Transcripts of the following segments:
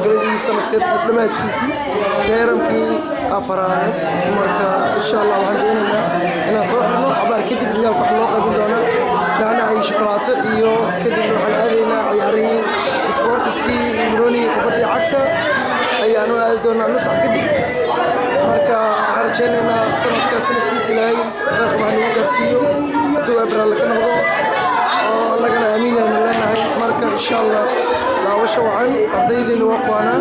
gabagabadii sanadka dhammaadkiisii teeramkii afaraad marka insha Allah waxaan doonaynaa inaan soo xirno abaar kadib ciyaalka wax loo qaybin doona nacnacay shukulaato iyo kadib waxaan aadaynaa ciyaarihii sportiskii imroni kubadii cagta ayaanu aadi doonaa nus sac kadib marka waxaan rajaynaynaa sanadkiisa ilaahay taariikh wax nagu gaarsiiyo hadduu abraal ka noqdo oo lagana aaminaynu leenahay marka insha Allah daawasho wacan ardaydeena waa kuwaana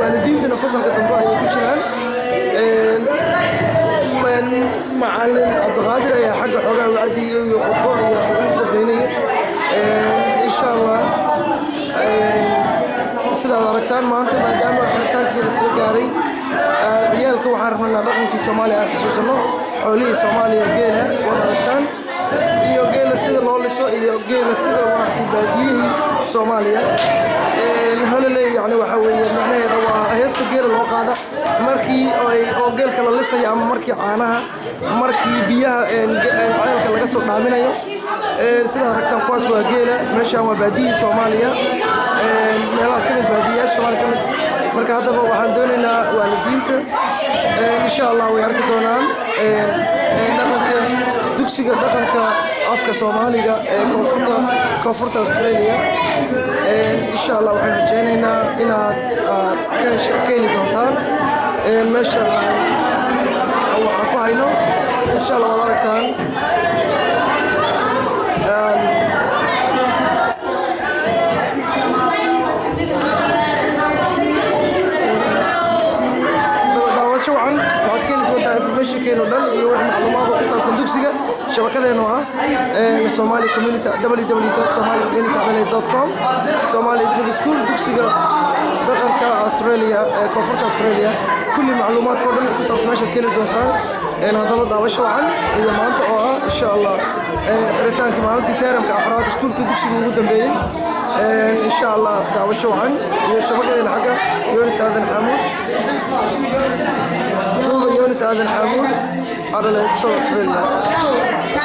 waalidiintana fasalka dambe ayay ku jiraan macallin Cabdiqaadir ayaa xagga xoogaa wacdiyo iyo qofo iyo ugu dambeynaya insha Allah sidaad aragtaan maanta maadaama xirtaankii la soo gaaray ciyaalka waxaan rabnaa dhaqankii Soomaaliya aan xasuusano xoolihii Soomaaliya geela wada aragtaan iyo geela sida loo liso iyo geela sida waqti baadiyihii Soomaaliya halaleey yani waxa weeye macnaheedu waa heesta geela loo qaada markii oo geelka la lisayo ama markii caanaha markii biyaha ceelka laga soo dhaaminayo sida aragtaan kuwaas waa geela meeshaan waa baadiyihii Soomaaliya meelaha kale baadiyaha Soomaaliya marka haddaba waxaan doonaynaa waalidiinta insha Allah way arki doonaan dhaqanka dugsiga dhaqanka afka Soomaaliga ee koonfurta Australia insha Allah waxaan rajaynaynaa inaad ka heli doontaan meesha waxaan ku hayno insha Allah waad aragtaan وعن وكيل كنت information كانوا دل يروح معلومات وقصص صندوق دugsiga shabakadeena ah Somali community www.somalicommunity.com Somali School dugsiga dhaqanka Australia koonfurta Australia kulli macluumaad oo dhan ku saabsan meesha kale doontaan hadaba daawasho wacan iyo maanta oo ah insha Allah xiritaanka maalinta teeramka afraad iskuulka dugsiga ugu dambeeyay insha Allah daawasho wacan iyo shabakadeena xagga Yunus Aadan Xamuud على الصوت